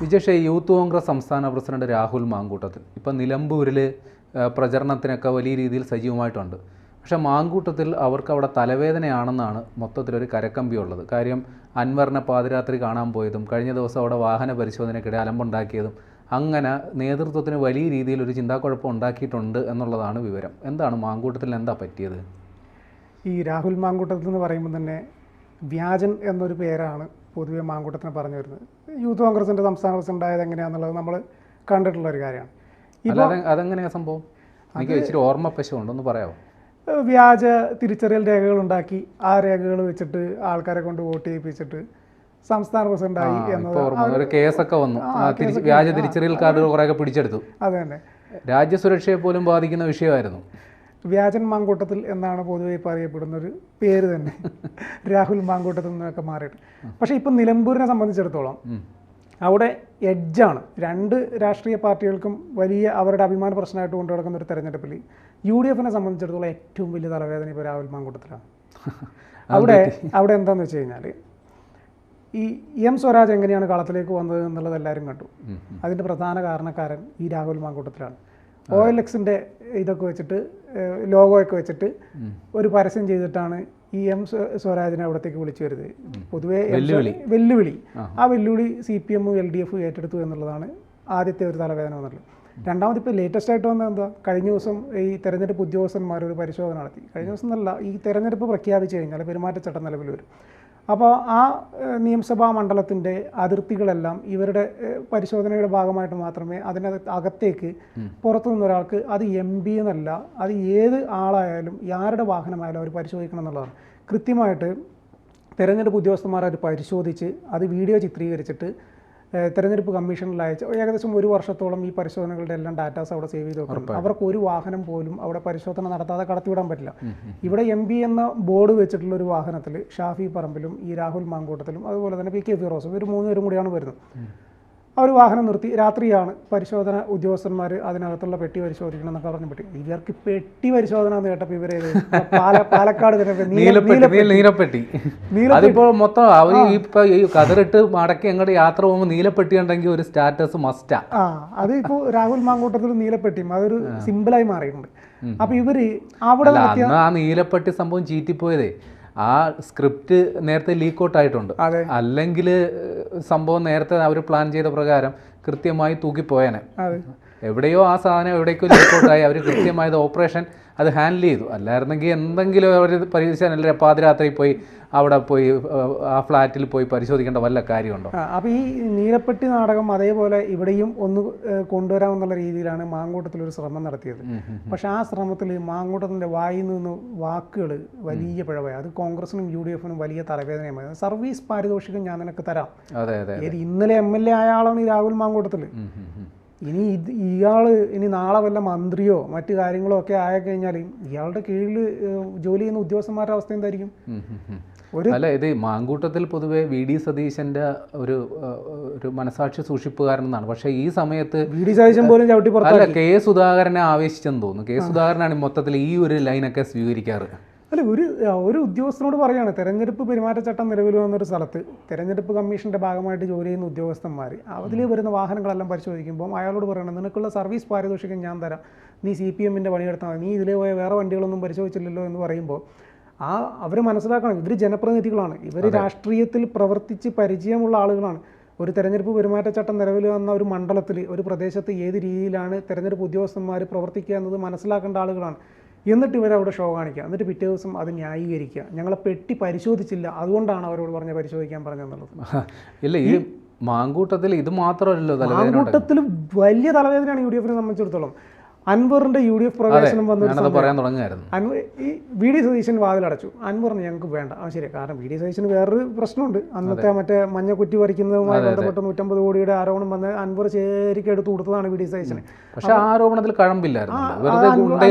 Vijesh, youth Congress സംസ്ഥാന president Rahul Mamkootathil ഇപ്പം നിലമ്പൂരിൽ പ്രചരണത്തിനൊക്കെ വലിയ രീതിയിൽ സജീവമായിട്ടുണ്ട്. പക്ഷേ മാങ്കൂട്ടത്തിൽ അവർക്ക് അവിടെ തലവേദനയാണെന്നാണ് മൊത്തത്തിലൊരു കരക്കമ്പിയുള്ളത്. കാര്യം അൻവറിനെ പാതിരാത്രി കാണാൻ പോയതും കഴിഞ്ഞ ദിവസം അവിടെ വാഹന പരിശോധനയ്ക്കിടെ അലമ്പുണ്ടാക്കിയതും അങ്ങനെ നേതൃത്വത്തിന് വലിയ രീതിയിലൊരു ചിന്താക്കുഴപ്പം ഉണ്ടാക്കിയിട്ടുണ്ട് എന്നുള്ളതാണ് വിവരം. എന്താണ് മാങ്കൂട്ടത്തിൽ എന്താ പറ്റിയത്? ഈ രാഹുൽ മാങ്കൂട്ടത്തിൽ എന്ന് പറയുമ്പോൾ തന്നെ വ്യാജൻ എന്നൊരു പേരാണ് പൊതുവെ മാങ്കൂട്ടത്തിന് പറഞ്ഞു വരുന്നത്. യൂത്ത് കോൺഗ്രസിൻ്റെ സംസ്ഥാന പ്രസിഡന്റ് ആയത് എങ്ങനെയാണെന്നുള്ളത് നമ്മൾ കണ്ടിട്ടുള്ളൊരു കാര്യമാണ്. അതെങ്ങനെയാണ് സംഭവം? എനിക്ക് ഇച്ചിരി ഓർമ്മ പശുണ്ടൊന്ന് പറയാമോ? വ്യാജ തിരിച്ചറിയൽ രേഖകൾ ഉണ്ടാക്കി ആ രേഖകൾ വെച്ചിട്ട് ആൾക്കാരെ കൊണ്ട് വോട്ട് ചെയ്യിപ്പിച്ചിട്ട് സംസ്ഥാന പ്രസിഡന്റായി എന്നത് കേസൊക്കെ വന്നു. വ്യാജ തിരിച്ചറിയൽ കാർഡുകൾ കുറേയൊക്കെ പിടിച്ചെടുത്തു. അത് തന്നെ രാജ്യസുരക്ഷയെ പോലും ബാധിക്കുന്ന വിഷയമായിരുന്നു. വ്യാജൻ മാങ്കൂട്ടത്തിൽ എന്നാണ് പൊതുവെ ഇപ്പോൾ അറിയപ്പെടുന്ന ഒരു പേര് തന്നെ രാഹുൽ മാങ്കൂട്ടത്തിൽ നിന്നൊക്കെ മാറിയിട്ട്. പക്ഷേ ഇപ്പം നിലമ്പൂരിനെ സംബന്ധിച്ചിടത്തോളം അവിടെ എഡ്ജാണ്. രണ്ട് രാഷ്ട്രീയ പാർട്ടികൾക്കും വലിയ അവരുടെ അഭിമാന പ്രശ്നമായിട്ട് കൊണ്ടു നടക്കുന്ന ഒരു തെരഞ്ഞെടുപ്പിൽ UDFനെ സംബന്ധിച്ചിടത്തോളം ഏറ്റവും വലിയ തലവേദന ഇപ്പോൾ രാഹുൽ മാങ്കൂട്ടത്തിലാണ്. അവിടെ എന്താണെന്ന് വെച്ച് കഴിഞ്ഞാൽ ഈ M സ്വരാജ് എങ്ങനെയാണ് കളത്തിലേക്ക് വന്നത് എന്നുള്ളത് എല്ലാവരും കണ്ടു. അതിൻ്റെ പ്രധാന കാരണക്കാരൻ ഈ രാഹുൽ മാങ്കൂട്ടത്തിലാണ്. OLXൻ്റെ ഇതൊക്കെ വെച്ചിട്ട് ലോഗോയൊക്കെ വെച്ചിട്ട് ഒരു പരസ്യം ചെയ്തിട്ടാണ് ഈ M സ്വരാജിനെ അവിടത്തേക്ക് വിളിച്ചു വരുന്നത്. പൊതുവേ വെല്ലുവിളി, ആ വെല്ലുവിളി CPM LDF ഏറ്റെടുത്തു എന്നുള്ളതാണ് ആദ്യത്തെ ഒരു തലവേദന വന്നുള്ളത്. രണ്ടാമത് ഇപ്പോൾ ലേറ്റസ്റ്റ് ആയിട്ട് വന്നത് എന്താ, കഴിഞ്ഞ ദിവസം ഈ തെരഞ്ഞെടുപ്പ് ഉദ്യോഗസ്ഥന്മാർ ഒരു പരിശോധന നടത്തി. കഴിഞ്ഞ ദിവസം എന്നല്ല, ഈ തെരഞ്ഞെടുപ്പ് പ്രഖ്യാപിച്ചു കഴിഞ്ഞാൽ പെരുമാറ്റച്ചട്ടം നിലവിൽ വരും. അപ്പോൾ ആ നിയമസഭാ മണ്ഡലത്തിൻ്റെ അതിർത്തികളെല്ലാം ഇവരുടെ പരിശോധനയുടെ ഭാഗമായിട്ട് മാത്രമേ അകത്തേക്ക് പുറത്തു നിന്നൊരാൾക്ക്, അത് MP എന്നല്ല, അത് ഏത് ആളായാലും ആരുടെ വാഹനമായാലും അവർ പരിശോധിക്കണം എന്നുള്ളതാണ്. കൃത്യമായിട്ട് തെരഞ്ഞെടുപ്പ് ഉദ്യോഗസ്ഥന്മാർ അത് പരിശോധിച്ച് അത് വീഡിയോ ചിത്രീകരിച്ചിട്ട് തെരഞ്ഞെടുപ്പ് കമ്മീഷനിൽ അയച്ച് ഏകദേശം 1 വർഷത്തോളം ഈ പരിശോധനകളുടെ എല്ലാം ഡാറ്റാസ് അവിടെ സേവ് ചെയ്ത് വെക്കണം. അവർക്ക് ഒരു വാഹനം പോലും അവിടെ പരിശോധന നടത്താതെ കടത്തിവിടാൻ പറ്റില്ല. ഇവിടെ MP എന്ന ബോർഡ് വെച്ചിട്ടുള്ള ഒരു വാഹനത്തിൽ ഷാഫി പറമ്പിലും ഈ രാഹുൽ മാങ്കൂട്ടത്തിലും അതുപോലെ തന്നെ PK ഫിറോസും ഇവർ 3 പേരും കൂടിയാണ് വരുന്നത്. അവർ വാഹനം നിർത്തി, രാത്രിയാണ് പരിശോധന ഉദ്യോഗസ്ഥന്മാർ അതിനകത്തുള്ള പെട്ടി പരിശോധിക്കണം എന്നൊക്കെ പറഞ്ഞ പെട്ടി. ഇവർക്ക് പെട്ടി പരിശോധന എന്ന് കേട്ടപ്പോൾ ഇവരെ പാലക്കാട് നീലപ്പെട്ടി അതിപ്പോൾ മൊത്തം അവർ ഈ കതറിട്ട് മടക്കി അങ്ങോട്ട് യാത്ര പോകുമ്പോൾ നീലപ്പെട്ടി ഉണ്ടെങ്കിൽ ഒരു സ്റ്റാറ്റസ് മസ്റ്റാ. അത് ഇപ്പോൾ രാഹുൽ മാങ്കൂട്ടത്തിൽ നീലപ്പെട്ടിയും അതൊരു സിമ്പിളായി മാറിയിട്ടുണ്ട്. അപ്പൊ ഇവര് അവിടെ ആ നീലപ്പെട്ടി സംഭവം ചീറ്റിപ്പോയതേ ആ സ്ക്രിപ്റ്റ് നേരത്തെ ലീക്ക് ഔട്ട് ആയിട്ടുണ്ട്. അല്ലെങ്കിൽ സംഭവം നേരത്തെ അവർ പ്ലാൻ ചെയ്ത പ്രകാരം കൃത്യമായി തൂക്കിപ്പോയേനെ. എവിടെയോ ആ സാധനം എവിടേക്കോ ലീക്ക് ഔട്ടായി അവർ കൃത്യമായത് ഓപ്പറേഷൻ അത് ഹാൻഡിൽ ചെയ്തു. അല്ലായിരുന്നെങ്കിൽ എന്തെങ്കിലും അവർ പരീക്ഷിച്ചാൽ പാതിരാത്രി പോയി അവിടെ പോയി ആ ഫ്ലാറ്റിൽ പോയി പരിശോധിക്കേണ്ട വല്ല കാര്യമുണ്ടോ? അപ്പോൾ ഈ നീലപ്പെട്ടി നാടകം അതേപോലെ ഇവിടെയും ഒന്ന് കൊണ്ടുവരാമെന്നുള്ള രീതിയിലാണ് മാങ്കൂട്ടത്തിലൊരു ശ്രമം നടത്തിയത്. പക്ഷെ ആ ശ്രമത്തിൽ മാങ്കൂട്ടത്തിൻ്റെ വായിൽ നിന്ന് വാക്കുകൾ വലിയ പിഴവായി. അത് കോൺഗ്രസിനും UDFനും വലിയ തലവേദനയുമായി. സർവീസ് പാരിതോഷികം ഞാൻ നിനക്ക് തരാം. ഇന്നലെ MLA ആയ ആളാണ് ഈ രാഹുൽ മാങ്കൂട്ടത്തിൽ. ഇനി ഇയാൾ ഇനി നാളെ വല്ല മന്ത്രിയോ മറ്റു കാര്യങ്ങളോ ഒക്കെ ആയിക്കഴിഞ്ഞാൽ ഇയാളുടെ കീഴിൽ ജോലി ചെയ്യുന്ന ഉദ്യോഗസ്ഥന്മാരുടെ അവസ്ഥ എന്തായിരിക്കും? അല്ല, ഇത് മാങ്കൂട്ടത്തിൽ പൊതുവെ VD സതീശൻ്റെ ഒരു മനസാക്ഷി സൂക്ഷിപ്പുകാരനെന്നാണ്. പക്ഷേ ഈ സമയത്ത് VD സതീശൻ പോലും ചവിട്ടി അല്ല, K സുധാകരനെ ആവേശിച്ചെന്ന് തോന്നുന്നു. K സുധാകരനാണ് മൊത്തത്തിൽ ഈ ഒരു ലൈനൊക്കെ സ്വീകരിക്കാറ്. അല്ല, ഒരു ഉദ്യോഗസ്ഥനോട് പറയുകയാണ്, തെരഞ്ഞെടുപ്പ് പെരുമാറ്റച്ചട്ടം നിലവിൽ വന്നൊരു സ്ഥലത്ത് തെരഞ്ഞെടുപ്പ് കമ്മീഷൻ്റെ ഭാഗമായിട്ട് ജോലി ചെയ്യുന്ന ഉദ്യോഗസ്ഥന്മാർ അതിൽ വരുന്ന വാഹനങ്ങളെല്ലാം പരിശോധിക്കുമ്പോൾ അയാളോട് പറയണം, നിനക്കുള്ള സർവീസ് പാരിതോഷികം ഞാൻ തരാം, നീ CPMൻ്റെ പണിയെടുത്താൽ മതി, നീ ഇതിലേ പോയ വേറെ വണ്ടികളൊന്നും പരിശോധിച്ചില്ലല്ലോ എന്ന് പറയുമ്പോൾ അവർ മനസ്സിലാക്കണം, ഇവർ ജനപ്രതിനിധികളാണ്, ഇവർ രാഷ്ട്രീയത്തിൽ പ്രവർത്തിച്ച് പരിചയമുള്ള ആളുകളാണ്. ഒരു തെരഞ്ഞെടുപ്പ് പെരുമാറ്റച്ചട്ടം നിലവിൽ വന്ന ഒരു മണ്ഡലത്തിൽ ഒരു പ്രദേശത്ത് ഏത് രീതിയിലാണ് തെരഞ്ഞെടുപ്പ് ഉദ്യോഗസ്ഥന്മാർ പ്രവർത്തിക്കുക എന്നത് മനസ്സിലാക്കേണ്ട ആളുകളാണ്. എന്നിട്ട് ഇവരവിടെ ഷോ കാണിക്കുക, എന്നിട്ട് പിറ്റേ ദിവസം അത് ന്യായീകരിക്കുക, ഞങ്ങളെ പെട്ടി പരിശോധിച്ചില്ല അതുകൊണ്ടാണ് അവരോട് പറഞ്ഞ പരിശോധിക്കാൻ പറഞ്ഞെന്നുള്ളത്. ഇല്ല, ഈ മാങ്കൂട്ടത്തിൽ ഇത് മാത്രമല്ലല്ലോ, മാങ്കൂട്ടത്തിൽ വലിയ തലവേദനയാണ് UDFനെ സംബന്ധിച്ചിടത്തോളം. അൻവറിന്റെ UDF പ്രവേശനം വന്നു, ഈ VD സതീശൻ വാതിലടച്ചു. അൻവറിന് ഞങ്ങൾക്ക് വേണ്ട. ശരി, കാരണം VD സതീശന് വേറൊരു പ്രശ്നമുണ്ട്. അന്നത്തെ മറ്റേ മഞ്ഞക്കുറ്റി വരയ്ക്കുന്നതുമായി ബന്ധപ്പെട്ട് 150 കോടിയുടെ ആരോപണം വന്ന് അൻവർ ശരിക്കും എടുത്തു കൊടുത്തതാണ് VD സതീശന്. പക്ഷേ ആരോപണത്തിൽ കഴമ്പില്ലായിരുന്നു.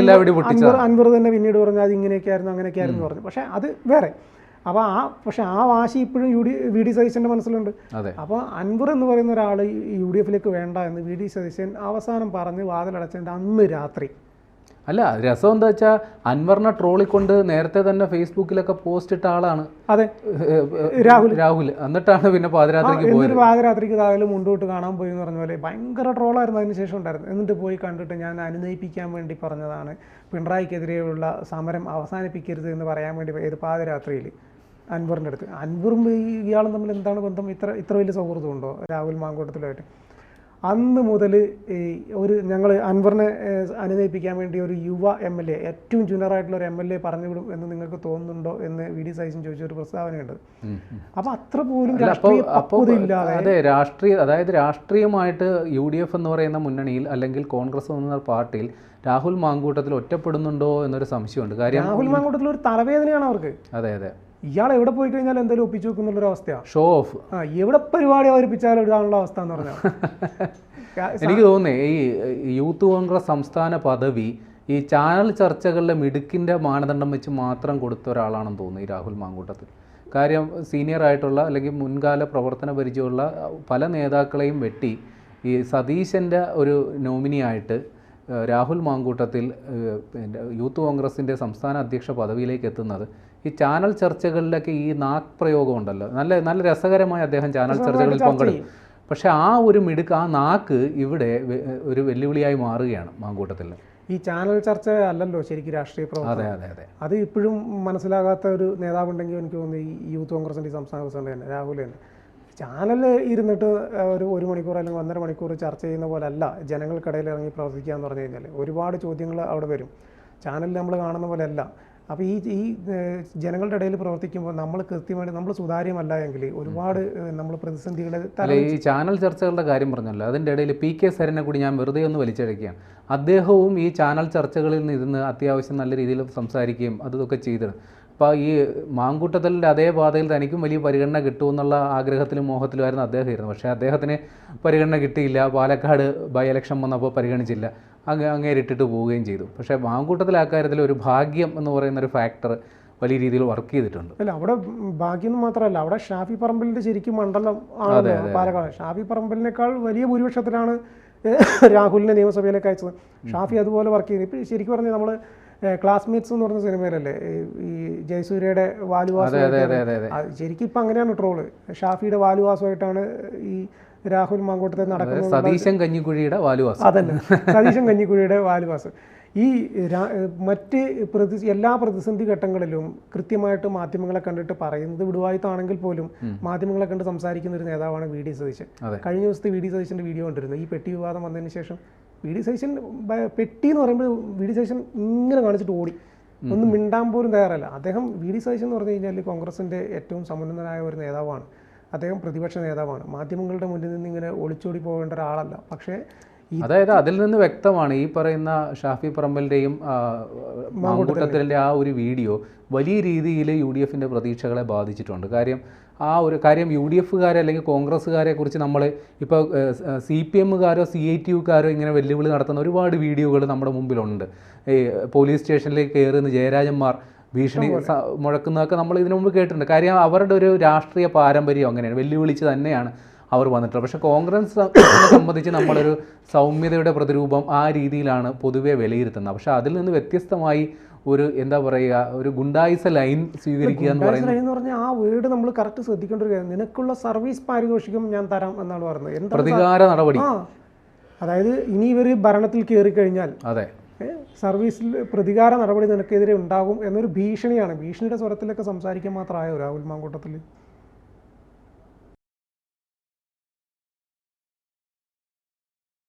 അൻവർ തന്നെ പിന്നീട് പറഞ്ഞു അത് ഇങ്ങനെയൊക്കെയായിരുന്നു അങ്ങനെയൊക്കെയായിരുന്നു പറഞ്ഞു. പക്ഷേ അത് വേറെ. അപ്പോൾ പക്ഷേ ആ വാശി ഇപ്പോഴും VD സതീശൻ്റെ മനസ്സിലുണ്ട്. അപ്പോൾ അൻവർ എന്ന് പറയുന്ന ഒരാൾ UDFലേക്ക് വേണ്ട എന്ന് VD സതീശൻ അവസാനം പറഞ്ഞ് വാതിലടച്ചതിൻ്റെ അന്ന് രാത്രി അല്ല രസം എന്താ വെച്ചാൽ അൻവറിനെ ട്രോളിക്കൊണ്ട് നേരത്തെ തന്നെ ഫേസ്ബുക്കിലൊക്കെ പോസ്റ്റ് ഇട്ട ആളാണ് അതെ രാഹുൽ. എന്നിട്ടാണ് പിന്നെ പാതിരാത്രിക്ക് പോയത്. എന്നൊരു പാതിരാത്രിക്ക് താഴെ മുണ്ടോട്ട് കാണാൻ പോയി എന്ന് പറഞ്ഞ പോലെ ഭയങ്കര ട്രോളായിരുന്നു അതിന് ശേഷം ഉണ്ടായിരുന്നു. എന്നിട്ട് പോയി കണ്ടിട്ട് ഞാൻ അനുനയിപ്പിക്കാൻ വേണ്ടി പറഞ്ഞതാണ്, പിണറായിക്കെതിരെയുള്ള സമരം അവസാനിപ്പിക്കരുത് എന്ന് പറയാൻ വേണ്ടി ഏത് പാതിരാത്രിയിൽ അൻവറിൻ്റെ അടുത്ത്. അൻവറും ഇയാളും തമ്മിൽ എന്താണ് ബന്ധം? ഇത്ര വലിയ സൗഹൃദമുണ്ടോ രാഹുൽ മാങ്കൂട്ടത്തിലുമായിട്ട്? അന്ന് മുതൽ ഞങ്ങൾ അൻവറിനെ അനുനയിപ്പിക്കാൻ വേണ്ടി ഒരു യുവ MLA, ഏറ്റവും ജൂനിയറായിട്ടുള്ള ഒരു MLA പറഞ്ഞു വിടും എന്ന് നിങ്ങൾക്ക് തോന്നുന്നുണ്ടോ എന്ന് VD സതീശൻ ചോദിച്ചൊരു പ്രസ്താവനയുണ്ട്. അപ്പോൾ അത്ര പോലും അതെ അതായത് രാഷ്ട്രീയമായിട്ട് UDF എന്ന് പറയുന്ന മുന്നണിയിൽ അല്ലെങ്കിൽ കോൺഗ്രസ് എന്ന പാർട്ടിയിൽ രാഹുൽ മാങ്കൂട്ടത്തിൽ ഒറ്റപ്പെടുന്നുണ്ടോ എന്നൊരു സംശയമുണ്ട്. കാര്യം രാഹുൽ മാങ്കൂട്ടത്തിൽ ഒരു തലവേദനയാണ് അവർക്ക്. അതെ അതെ, ഇയാൾ എവിടെ പോയി കഴിഞ്ഞാൽ എന്തെങ്കിലും ഒപ്പിച്ചു വെക്കുന്നുള്ളൊരു അവസ്ഥയാണ്. Show of. എവിടെ പരിപാടി അവതരിപ്പിച്ചാലും ഇടാനുള്ള അവസ്ഥ എന്ന് പറഞ്ഞാൽ എനിക്ക് തോന്നുന്നേ ഈ യൂത്ത് കോൺഗ്രസ് സംസ്ഥാന പദവി ഈ ചാനൽ ചർച്ചകളിലെ മിടുക്കിൻ്റെ മാനദണ്ഡം വെച്ച് മാത്രം കൊടുത്ത ഒരാളാണെന്ന് തോന്നുന്നു ഈ രാഹുൽ മാങ്കൂട്ടത്തിൽ. കാര്യം സീനിയർ ആയിട്ടുള്ള അല്ലെങ്കിൽ മുൻകാല പ്രവർത്തന പരിചയമുള്ള പല നേതാക്കളെയും വെട്ടി ഈ സതീശൻ്റെ ഒരു നോമിനിയായിട്ട് രാഹുൽ മാങ്കൂട്ടത്തിൽ യൂത്ത് കോൺഗ്രസിൻ്റെ സംസ്ഥാന അധ്യക്ഷ പദവിയിലേക്ക് എത്തുന്നത് ഈ ചാനൽ ചർച്ചകളിലൊക്കെ ഈ നാക്ക് പ്രയോഗം ഉണ്ടല്ലോ, നല്ല രസകരമായി അദ്ദേഹം ചാനൽ ചർച്ചകളിൽ പങ്കെടുക്കും. പക്ഷേ ആ ഒരു മിടുക്ക്, ആ നാക്ക് ഇവിടെ ഒരു വെല്ലുവിളിയായി മാറുകയാണ് മാങ്കൂട്ടത്തിൽ. ഈ ചാനൽ ചർച്ച അല്ലല്ലോ ശരിക്കും രാഷ്ട്രീയ പ്രവർത്തനം. അതെ അതെ അതെ, അത് ഇപ്പോഴും മനസ്സിലാകാത്ത ഒരു നേതാവുണ്ടെങ്കിൽ എനിക്ക് തോന്നുന്നു ഈ യൂത്ത് കോൺഗ്രസിൻ്റെ സംസ്ഥാന പ്രസിഡന്റ് തന്നെ രാഹുൽ തന്നെ. ചാനലിൽ ഇരുന്നിട്ട് ഒരു മണിക്കൂർ അല്ലെങ്കിൽ 1.5 മണിക്കൂർ ചർച്ച ചെയ്യുന്ന പോലെ അല്ല ജനങ്ങൾക്കിടയിൽ ഇറങ്ങി പ്രവർത്തിക്കുക എന്ന് പറഞ്ഞു കഴിഞ്ഞാൽ. ഒരുപാട് ചോദ്യങ്ങൾ അവിടെ വരും. ചാനലിൽ നമ്മൾ കാണുന്ന പോലെ അല്ല. അപ്പോൾ ഈ ജനങ്ങളുടെ ഇടയിൽ പ്രവർത്തിക്കുമ്പോൾ നമ്മൾ കൃത്യമായിട്ട് നമ്മൾ സുതാര്യമല്ല എങ്കിൽ ഒരുപാട് നമ്മൾ പ്രതിസന്ധികളെ ഈ ചാനൽ ചർച്ചകളുടെ കാര്യം പറഞ്ഞല്ലോ, അതിൻ്റെ ഇടയിൽ PK സരനെ കൂടി ഞാൻ വെറുതെ ഒന്ന് വലിച്ചഴക്കുകയാണ്. അദ്ദേഹവും ഈ ചാനൽ ചർച്ചകളിൽ നിന്ന് അത്യാവശ്യം നല്ല രീതിയിൽ സംസാരിക്കുകയും അതൊക്കെ ചെയ്തിരുന്നു. അപ്പോൾ ഈ മാങ്കൂട്ടത്തലിൻ്റെ അതേ പാതയിൽ തനിക്കും വലിയ പരിഗണന കിട്ടുമെന്നുള്ള ആഗ്രഹത്തിലും മോഹത്തിലുമായിരുന്നു അദ്ദേഹം ഇരുന്നത്. പക്ഷേ അദ്ദേഹത്തിന് പരിഗണന കിട്ടിയില്ല. പാലക്കാട് ബൈ ഇലക്ഷൻ വന്നപ്പോൾ പരിഗണിച്ചില്ല, അങ്ങേരിട്ടിട്ട് പോവുകയും ചെയ്തു. പക്ഷേ മാങ്കൂട്ടത്തിൽ ആ കാര്യത്തിൽ ഒരു ഭാഗ്യം എന്ന് പറയുന്നൊരു ഫാക്ടർ വലിയ രീതിയിൽ വർക്ക് ചെയ്തിട്ടുണ്ട്. അല്ല, അവിടെ ഭാഗ്യം മാത്രമല്ല, അവിടെ ഷാഫി പറമ്പലിൻ്റെ ശരിക്കും മണ്ഡലം ആണ് പാലക്കാട്. ഷാഫി പറമ്പലിനേക്കാൾ വലിയ ഭൂരിപക്ഷത്തിലാണ് രാഹുലിനെ നിയമസഭയിലേക്ക് അയച്ചത്. ഷാഫി അതുപോലെ വർക്ക് ചെയ്തു. ഇപ്പോൾ ശരിക്കും പറഞ്ഞാൽ നമ്മൾ ക്ലാസ്മേറ്റ്സ് എന്ന് പറഞ്ഞ സിനിമയിലല്ലേ ഈ ജയസൂര്യയുടെ വാലുവാസം, ശരിക്കും ഇപ്പം അങ്ങനെയാണ് ട്രോള്. ഷാഫിയുടെ വാലുവാസമായിട്ടാണ് ഈ രാഹുൽ മാങ്കൂട്ടത്തിൽ നടക്കുന്നത്. സതീശൻ കഞ്ഞിക്കുഴിയുടെ വാലുവാസം. അതന്നെ, സതീശൻ കഞ്ഞിക്കുഴിയുടെ വാലുവാസം. ഈ മറ്റ് എല്ലാ പ്രതിസന്ധി ഘട്ടങ്ങളിലും കൃത്യമായിട്ട് മാധ്യമങ്ങളെ കണ്ടിട്ട് പറയുന്നത് വിടുവായത്താണെങ്കിൽ പോലും മാധ്യമങ്ങളെ കണ്ട് സംസാരിക്കുന്ന ഒരു നേതാവാണ് VD സതീശൻ. കഴിഞ്ഞ ദിവസത്തെ VD സതീശൻ്റെ വീഡിയോ കണ്ടിരുന്നു. ഈ പെട്ടി വിവാദം വന്നതിന് ശേഷം VD സതീശൻ പെട്ടി എന്ന് പറയുമ്പോൾ VD സതീശൻ ഇങ്ങനെ കാണിച്ചിട്ട് ഓടി, ഒന്നും മിണ്ടാൻ പോലും തയ്യാറല്ല. അദ്ദേഹം VD സതീശൻ എന്ന് പറഞ്ഞു കഴിഞ്ഞാൽ കോൺഗ്രസിൻ്റെ ഏറ്റവും സമുന്നതനായ ഒരു നേതാവാണ്. അദ്ദേഹം പ്രതിപക്ഷ നേതാവാണ്. മാധ്യമങ്ങളുടെ മുന്നിൽ നിന്ന് ഇങ്ങനെ ഒളിച്ചോടി പോകേണ്ട ഒരാളല്ല. പക്ഷേ അതായത് അതിൽ നിന്ന് വ്യക്തമാണ് ഈ പറയുന്ന ഷാഫി പറമ്പലിൻ്റെയും മാങ്കൂട്ടത്തിൻ്റെ ആ ഒരു വീഡിയോ വലിയ രീതിയിൽ UDFൻ്റെ പ്രതീക്ഷകളെ ബാധിച്ചിട്ടുണ്ട്. കാര്യം UDFകാരെ അല്ലെങ്കിൽ കോൺഗ്രസ്സുകാരെ കുറിച്ച് നമ്മൾ ഇപ്പോൾ CPMകാരോ CITUകാരോ ഇങ്ങനെ വെല്ലുവിളി നടത്തുന്ന ഒരുപാട് വീഡിയോകൾ നമ്മുടെ മുമ്പിലുണ്ട്. ഈ പോലീസ് സ്റ്റേഷനിലേക്ക് കയറുന്ന ജയരാജന്മാർ ഭീഷണി മുഴക്കുന്നതൊക്കെ നമ്മൾ ഇതിനു മുമ്പ് കേട്ടിട്ടുണ്ട്. കാര്യം അവരുടെ ഒരു രാഷ്ട്രീയ പാരമ്പര്യം അങ്ങനെയാണ്, വെല്ലുവിളിച്ച് തന്നെയാണ് അവർ വന്നിട്ടുള്ളത്. പക്ഷേ കോൺഗ്രസ് സംബന്ധിച്ച് നമ്മളൊരു സൗമ്യതയുടെ പ്രതിരൂപം ആ രീതിയിലാണ് പൊതുവെ വിലയിരുത്തുന്നത്. പക്ഷേ അതിൽ നിന്ന് വ്യത്യസ്തമായി ഒരു എന്താ പറയുക, ഒരു ഗുണ്ടായിസ ലൈൻ സ്വീകരിക്കുക എന്ന് പറഞ്ഞാൽ ആ വേർഡ് നമ്മൾ കറക്റ്റ് ശ്രദ്ധിക്കേണ്ട ഒരു കാര്യം. നിനക്കുള്ള സർവീസ് പാരിതോഷികം ഞാൻ തരാം എന്നാണ് പറയുന്നത്. പ്രതികാര നടപടി. അതായത് ഇനി ഇവർ ഭരണത്തിൽ കയറി കഴിഞ്ഞാൽ അതെ സർവീസിൽ പ്രതികാര നടപടി നിനക്കെതിരെ ഉണ്ടാകും എന്നൊരു ഭീഷണിയാണ്. ഭീഷണിയുടെ സ്വരത്തിലൊക്കെ സംസാരിക്കാൻ മാത്രമായോ രാഹുൽ മാങ്കൂട്ടത്തിൽ?